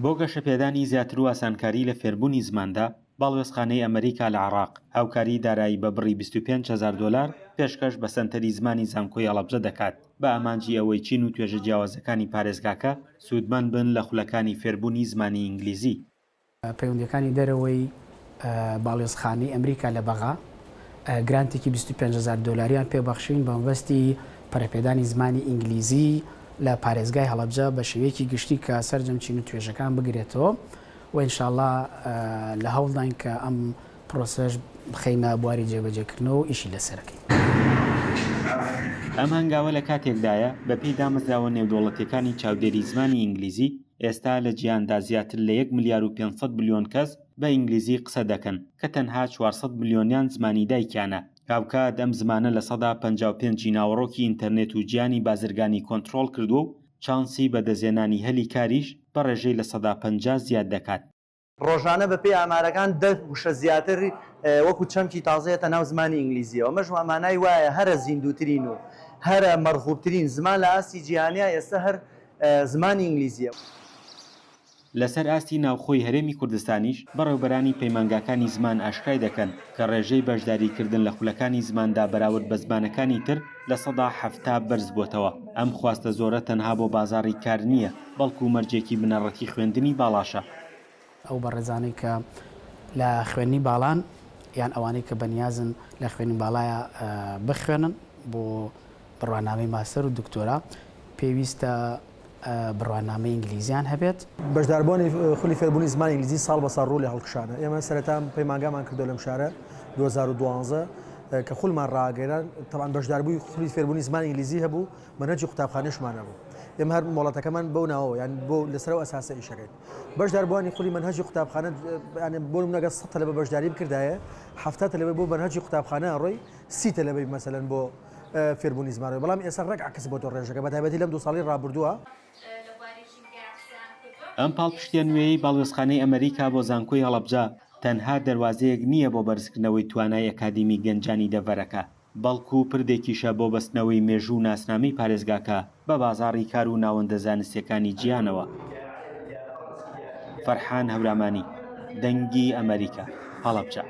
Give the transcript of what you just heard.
بۆ گەشەپێدانی زیاتر و ئاسانکاری لە فێربوونی زماندا باڵوێزخانەی ئەمریکا لە عێراق هاوکاری دارایی بە بڕی 25,000 دلار پێشکەش بە سەنتەری زمانی زانکۆی هەڵەبجە دەکات بە ئامانجی ئەوەی چین و توێژە جیاوازەکانی پارێزگاکە سوودمەند بن لە خولەکانی فێربوونی زمانی ئینگلیزی. پەیوەندیەکانی دەرەوەی باڵوێزخانەی ئەمریکا لە بەغا گرانتێکی 25,000 دلاریان پێبەخشین بە مەبەستی پەرەپێدانی زمانی ئینگلیزی لە پارێزگای هەڵەبجە بە شێوەیەکی گشتی کە سەرجەم چین و توێژەکان بگرێتەوە و ئینشاءالله لە هەوڵدان کە ئەم پرۆسەش بخەینە بواری جێبەجێکردنەوە و ئیشی لەسەرەکەی. ئەم هەنگاوە لە کاتێکدایە بەپێی دامەزراوە نێودوڵەتیەکانی چاودێری زمانی ئینگلیزی ئێستا لە جیهاندا زیاتر لە 1 ملیار و 500 بلیۆن کەس بە ئینگلیزی قسە دەکەن کە تەنها 400 بلیۆنیان زمانی دایکیانە. کاوکات ئەم زمانە لە 55 ناوەڕۆکی ئینتەرنێت و گیانی بازرگانی کۆنتڕۆڵ کردو و چانسی بەدەزێنانی هەلی کاریش بە ڕێژەی لە 150 زیاد دەکات. ڕۆژانە بەپێی ئامارەکان 10 وشە زیاتر وەکو چەمکی تازەیەتە ناو زمانی ئینگلیزیەوە. مەژ ئەمانای وایە هەرە زیندوترین و هەرە مەرغوبترین زمان لە ئاستی جیهانیا ئێستا هەر زمانی ئینگلیزیە. لەسەر ئاستی ناوخۆی هەرێمی کوردستانیش بەڕێوەبەرانی پەیمانگاکانی زمان ئاشکای دەکەن کە ڕێژەی بەشداریکردن لە خولەکانی زماندا بەراورد بە زمانەکانی تر لە 170 بەرز بۆتەوە. ئەم خواستە زۆرە تەنها بۆ بازاڕی کار نییە بەڵکو مەرجێکی بنەڕەتی خوێندنی باڵاشە. ئەو بەڕێزانەی کە لە خوێنی باڵان یان ئەوانەی کە بەنیازن لە خوێنی باڵایە بخوێنن بۆ بڕوانامەی ماستەر و دکتۆرا پێویستە بڕوانامەی ئینگلیزیان هەبێت. بەشداربوونی خولی فێربوونی زمانی ئینگلیزی ساڵ بە ساڵ ڕووی هەڵکشانە. ئێمە سەرەتا پەیمانگامان کردو لەم شارە 2012 کە خولمان ڕاگەیران تەمان بەشداربووی خولی فێربوونی زمانی ئینگلیزی هەبوو بەنهەجی قوتابخانەشمان هەبوو. ئێمە هەر مۆڵەتەکەمان بەو ناوەوە یان بۆ لەسەرەوە ئەساسە ئیشەکەین. بەشداربوونی خولی منهەجی قوتابخانە بۆ نمونەگە 100 تەلەبە بەشداری بکردایە 70 تەلەبە بۆ منهەجی قوتابخانە ڕۆی 30 تەلەبەی مەسەلەن بۆ فێربوونی زمانەوە. بەڵام ئێستا ڕێک عکس بۆ تۆ ڕێژەکە بە تایبەتی لەم 2 ساڵی ڕابردووە. ئەم پاڵپشتیە نوێیی باڵوێزخانەی ئەمریکا بۆ زانکۆی هەڵەبجە تەنها دەواازەیەک نییە بۆ بەرزکردنەوەی توانای ئەکادیمی گەنجانی دەڤەرەکە بەڵکو پردێکیشە بۆ بەستنەوەی مێژوو ناسنامەی پارێزگاکە بە بازاڕی کار و ناوەندە زانستیەکانی جیانەوە. فەرحان هەورامانی، دەنگی ئەمریکا، هەڵەبجە.